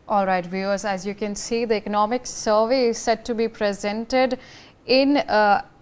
All right, viewers, as you can see, the economic survey is set to be presented in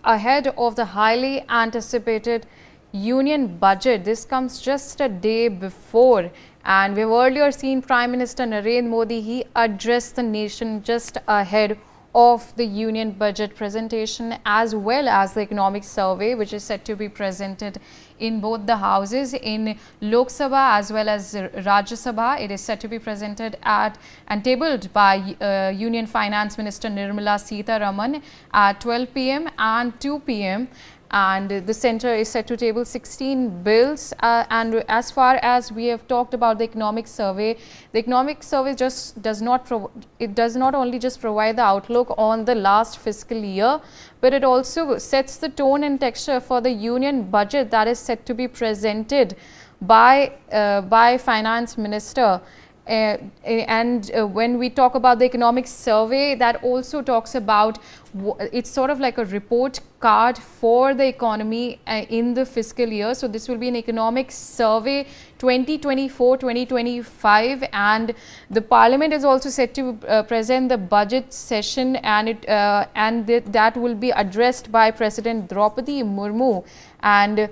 ahead of the highly anticipated union budget. This comes just a day before, and we've earlier seen Prime Minister Narendra Modi, he addressed the nation just ahead of the union budget presentation, as well as the economic survey, which is set to be presented in both the houses, in Lok Sabha as well as Rajya Sabha. It is set to be presented at and tabled by Union Finance Minister Nirmala Sitharaman at 12 p.m. and 2 p.m. and the centre is set to table 16 bills, and as far as we have talked about the economic survey just does not only just provide the outlook on the last fiscal year, but it also sets the tone and texture for the union budget that is set to be presented by Finance Minister. When we talk about the economic survey, that also talks about, it's sort of like a report card for the economy in the fiscal year. So this will be an economic survey 2024-2025, and the parliament is also set to present the budget session, and that will be addressed by President Droupadi Murmu, and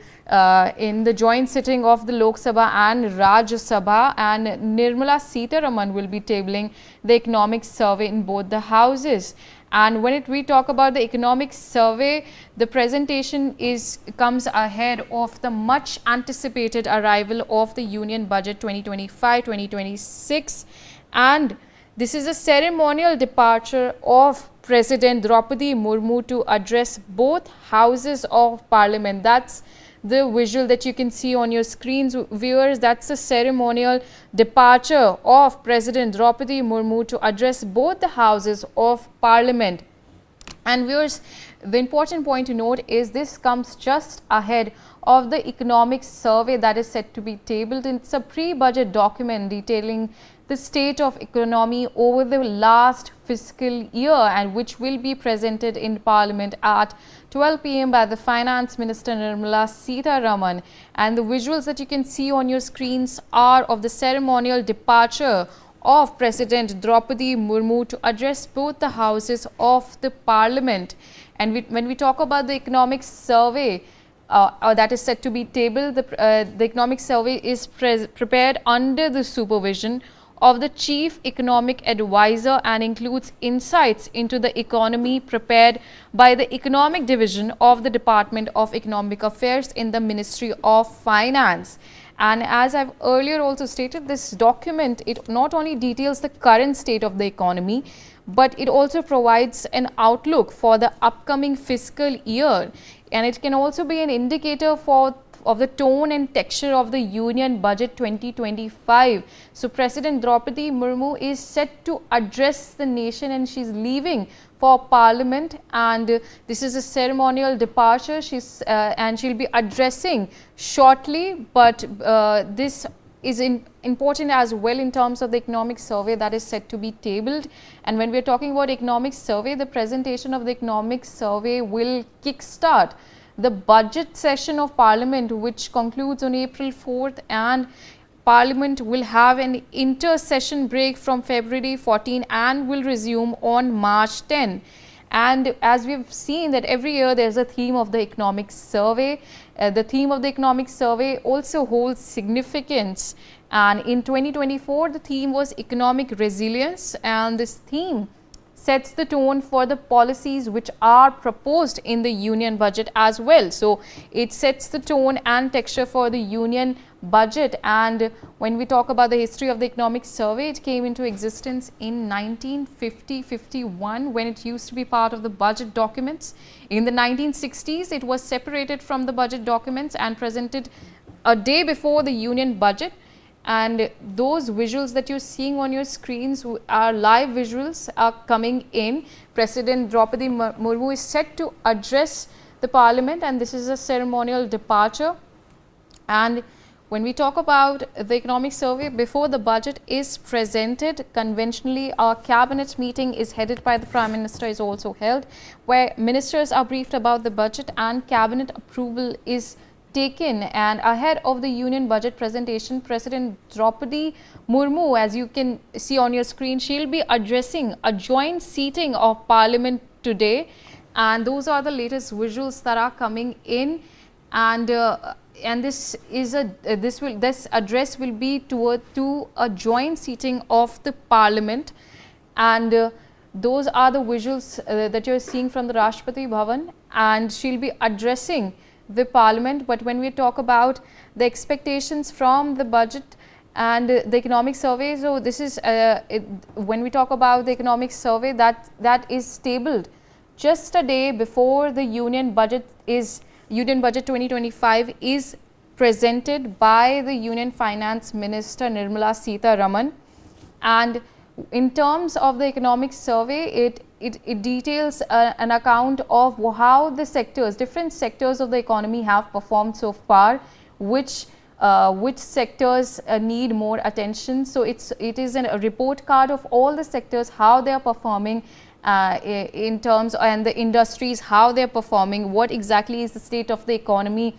in the joint sitting of the Lok Sabha and Rajya Sabha, and Nirmala Sitharaman will be tabling the economic survey in both the houses. And when we talk about the economic survey, the presentation comes ahead of the much anticipated arrival of the union budget 2025-2026, and this is a ceremonial departure of President Droupadi Murmu to address both houses of parliament. That's the visual that you can see on your screens, viewers. That's the ceremonial departure of President Droupadi Murmu to address both the houses of parliament. And viewers, the important point to note is this comes just ahead of the economic survey that is set to be tabled. It's a pre-budget document detailing the state of economy over the last fiscal year, and which will be presented in Parliament at 12 p.m. by the Finance Minister Nirmala Sitharaman. And the visuals that you can see on your screens are of the ceremonial departure of President Droupadi Murmu to address both the houses of the Parliament. And when we talk about the economic survey that is set to be tabled, the economic survey is prepared under the supervision of the Chief Economic Advisor and includes insights into the economy prepared by the Economic Division of the Department of Economic Affairs in the Ministry of Finance. And as I've earlier also stated, this document, it not only details the current state of the economy, but it also provides an outlook for the upcoming fiscal year, and it can also be an indicator of the tone and texture of the union budget 2025. So President Droupadi Murmu is set to address the nation, and she's leaving for Parliament, and this is a ceremonial departure. And she'll be addressing shortly, but this is important as well in terms of the economic survey that is set to be tabled. And when we're talking about economic survey, the presentation of the economic survey will kickstart the budget session of Parliament, which concludes on April 4th, and Parliament will have an inter-session break from February 14 and will resume on March 10. And as we've seen that every year there's a theme of the economic survey. The theme of the economic survey also holds significance, and in 2024 the theme was economic resilience, and this theme sets the tone for the policies which are proposed in the union budget as well. So it sets the tone and texture for the union budget. And when we talk about the history of the economic survey, it came into existence in 1950-51 when it used to be part of the budget documents. In the 1960s, it was separated from the budget documents and presented a day before the union budget. And those visuals that you're seeing on your screens are live visuals are coming in. President Droupadi Murmu is set to address the Parliament, and this is a ceremonial departure. And when we talk about the economic survey, before the budget is presented, conventionally our cabinet meeting is headed by the Prime Minister is also held, where ministers are briefed about the budget and cabinet approval is taken, and ahead of the union budget presentation, President Droupadi Murmu, as you can see on your screen, she'll be addressing a joint seating of Parliament today, and those are the latest visuals that are coming in. And this is a this address will be to a joint seating of the Parliament, and those are the visuals that you're seeing from the Rashtrapati Bhavan, and she'll be addressing the Parliament. But when we talk about the expectations from the budget and the economic survey, so this is when we talk about the economic survey, that is tabled just a day before the Union Budget 2025 is presented by the Union Finance Minister Nirmala Sitharaman. And in terms of the economic survey, it details an account of how the sectors, different sectors of the economy have performed so far, which sectors need more attention. So it is a report card of all the sectors, how they are performing in terms, and the industries, how they are performing, what exactly is the state of the economy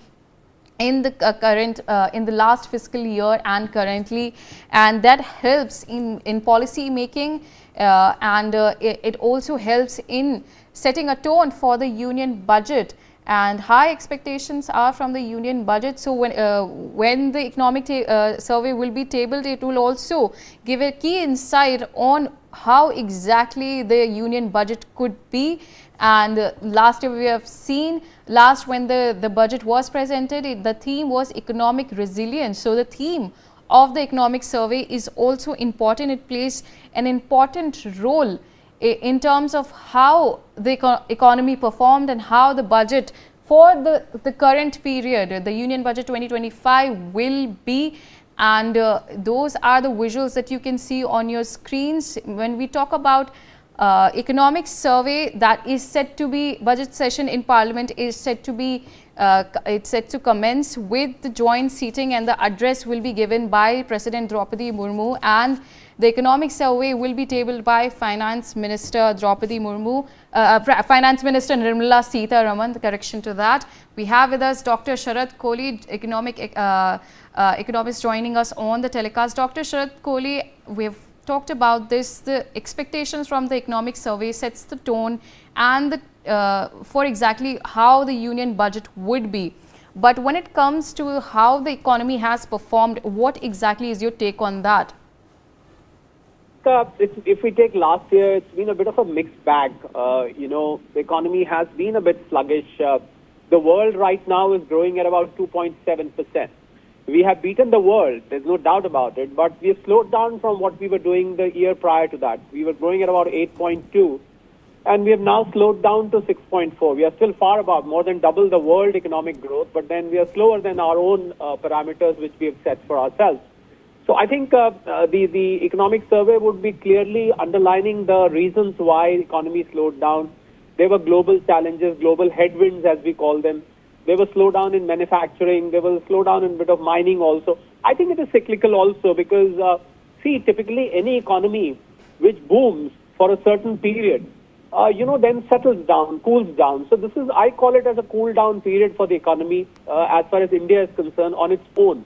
in the current in the last fiscal year and currently, and that helps in policy making, and it also helps in setting a tone for the union budget. And high expectations are from the union budget. So when the economic survey will be tabled, it will also give a key insight on how exactly the union budget could be. And last year we have seen, when the budget was presented, the theme was economic resilience. So the theme of the economic survey is also important. It plays an important role in terms of how the economy performed and how the budget for the current period, the Union Budget 2025, will be. And those are the visuals that you can see on your screens. When we talk about economic survey, that is set to be, budget session in Parliament is set to be, it's set to commence with the joint seating, and the address will be given by President Droupadi Murmu, and the economic survey will be tabled by Finance Minister Droupadi Murmu, Finance Minister Nirmala Sitharaman. The correction to that. We have with us Dr. Sharad Kohli, economist, joining us on the telecast. Dr. Sharad Kohli, we've talked about this. The expectations from the economic survey sets the tone and for exactly how the union budget would be. But when it comes to how the economy has performed, what exactly is your take on that? If we take last year, it's been a bit of a mixed bag. The economy has been a bit sluggish. The world right now is growing at about 2.7%. We have beaten the world, there's no doubt about it, but we have slowed down from what we were doing the year prior to that. We were growing at about 8.2, and we have now slowed down to 6.4. We are still far above, more than double the world economic growth, but then we are slower than our own parameters which we have set for ourselves. So I think the economic survey would be clearly underlining the reasons why the economy slowed down. There were global challenges, global headwinds as we call them. There was slowdown in manufacturing. There was a slowdown in a bit of mining also. I think it is cyclical also because, typically any economy which booms for a certain period, then settles down, cools down. So this is, I call it as a cool down period for the economy as far as India is concerned on its own.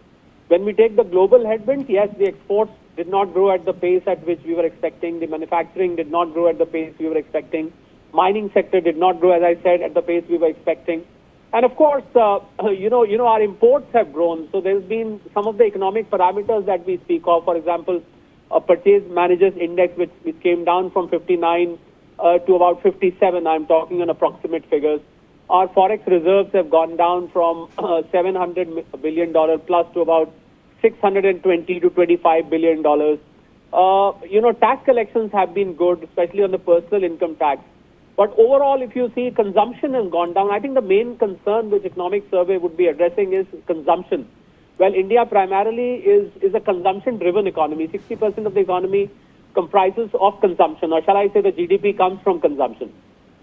When we take the global headwinds, yes, the exports did not grow at the pace at which we were expecting. The manufacturing did not grow at the pace we were expecting. Mining sector did not grow, as I said, at the pace we were expecting. And of course, our imports have grown. So there's been some of the economic parameters that we speak of. For example, a purchase managers index, which came down from 59 to about 57. I'm talking on approximate figures. Our forex reserves have gone down from $700 billion plus to about $620 to $25 billion. Tax collections have been good, especially on the personal income tax. But overall, if you see, consumption has gone down. I think the main concern which economic survey would be addressing is consumption. Well, India primarily is a consumption-driven economy. 60% of the economy comprises of consumption, or shall I say the GDP comes from consumption.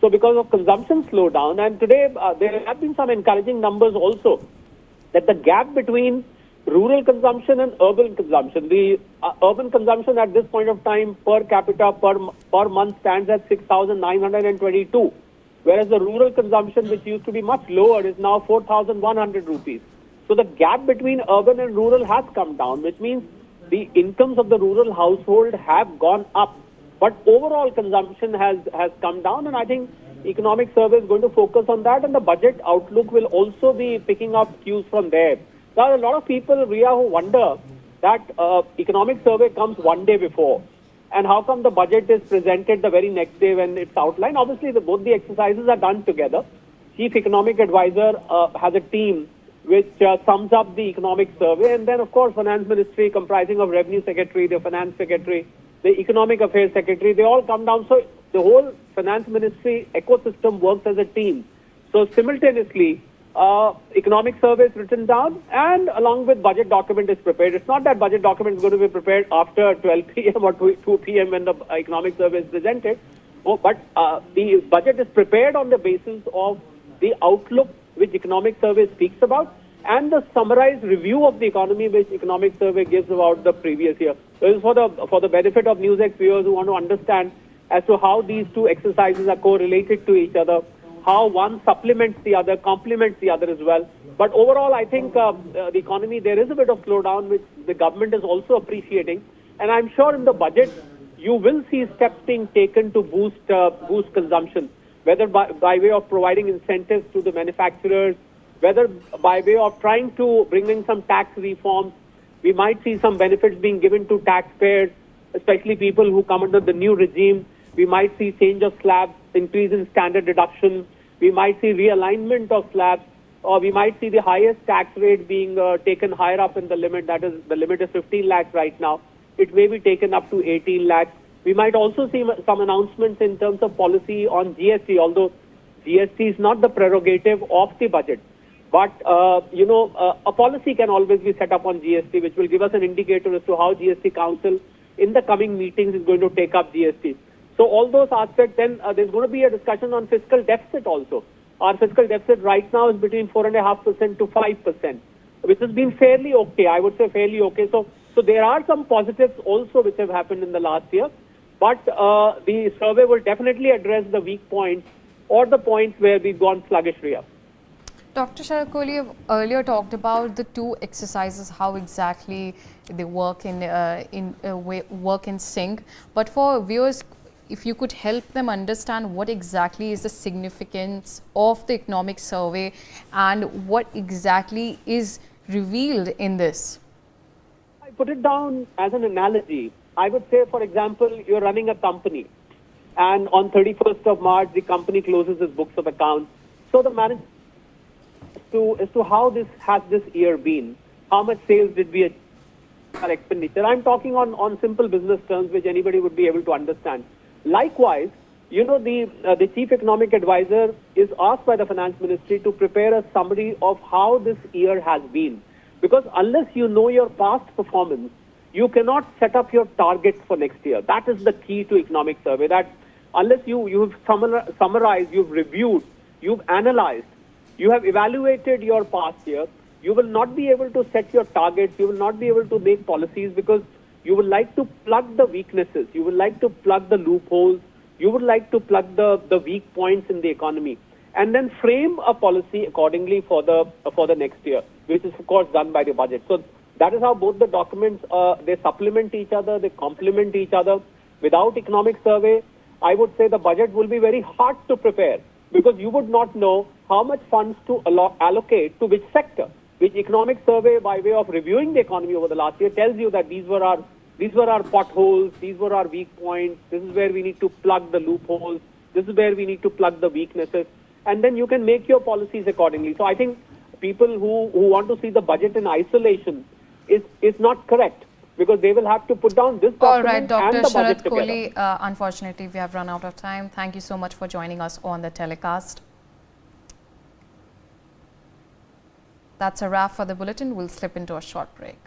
So because of consumption slowdown, and today there have been some encouraging numbers also, that the gap between rural consumption and urban consumption, the urban consumption at this point of time per capita per month stands at 6,922. whereas the rural consumption, which used to be much lower, is now 4,100 rupees. So the gap between urban and rural has come down, which means the incomes of the rural household have gone up, but overall consumption has come down, and I think economic survey is going to focus on that, and the budget outlook will also be picking up cues from there. There are a lot of people, Ria, who wonder that economic survey comes one day before, and how come the budget is presented the very next day when it's outlined? Obviously, both the exercises are done together. Chief Economic Advisor has a team which sums up the economic survey, and then, of course, Finance Ministry, comprising of Revenue Secretary, the Finance Secretary, the Economic Affairs Secretary, they all come down. So the whole Finance Ministry ecosystem works as a team. So simultaneously, economic survey is written down, and along with budget document is prepared. It's not that budget document is going to be prepared after 12 p.m. or 2 p.m. when the economic survey is presented, but the budget is prepared on the basis of the outlook which economic survey speaks about, and the summarized review of the economy which economic survey gives about the previous year. So this is for the benefit of NewsX viewers who want to understand as to how these two exercises are correlated to each other, how one supplements the other, complements the other as well. But overall, I think the economy, there is a bit of slowdown which the government is also appreciating, and I'm sure in the budget you will see steps being taken to boost consumption, whether by way of providing incentives to the manufacturers, whether by way of trying to bring in some tax reforms. We might see some benefits being given to taxpayers, especially people who come under the new regime. We might see change of slabs, increase in standard deduction. We might see realignment of slabs, or we might see the highest tax rate being taken higher up in the limit. That is, the limit is 15 lakhs right now. It may be taken up to 18 lakhs. We might also see some announcements in terms of policy on GST, although GST is not the prerogative of the budget. But, a policy can always be set up on GST, which will give us an indicator as to how GST Council in the coming meetings is going to take up GST. So all those aspects, then there's going to be a discussion on fiscal deficit also. Our fiscal deficit right now is between 4.5% to 5%, which has been fairly okay. I would say fairly okay. So there are some positives also which have happened in the last year. But the survey will definitely address the weak points or the points where we've gone sluggish, Ria. Dr. Sharad Kohli, you earlier talked about the two exercises, how exactly they work work in sync. But for viewers, if you could help them understand what exactly is the significance of the economic survey and what exactly is revealed in this. I put it down as an analogy. I would say, for example, you're running a company, and on 31st of March, the company closes its books of accounts. So the manager as to how this year been, how much sales did we achieve, our expenditure. I'm talking on simple business terms which anybody would be able to understand. Likewise, the Chief Economic Advisor is asked by the Finance Ministry to prepare a summary of how this year has been. Because unless you know your past performance, you cannot set up your targets for next year. That is the key to economic survey, that unless you've summarized, you've reviewed, you've analyzed, you have evaluated your past year, you will not be able to set your targets, you will not be able to make policies, because you would like to plug the weaknesses, you would like to plug the loopholes, you would like to plug the weak points in the economy, and then frame a policy accordingly for the next year, which is of course done by the budget. So that is how both the documents, they supplement each other, they complement each other. Without economic survey, I would say the budget will be very hard to prepare, because you would not know how much funds to allocate to which sector. Which economic survey, by way of reviewing the economy over the last year, tells you that these were our potholes, these were our weak points, this is where we need to plug the loopholes, this is where we need to plug the weaknesses, and then you can make your policies accordingly. So I think people who want to see the budget in isolation is not correct, because they will have to put down this document and the budget together. All right, Dr. Sharad Kohli, unfortunately we have run out of time. Thank you so much for joining us on the telecast. That's a wrap for the bulletin. We'll slip into a short break.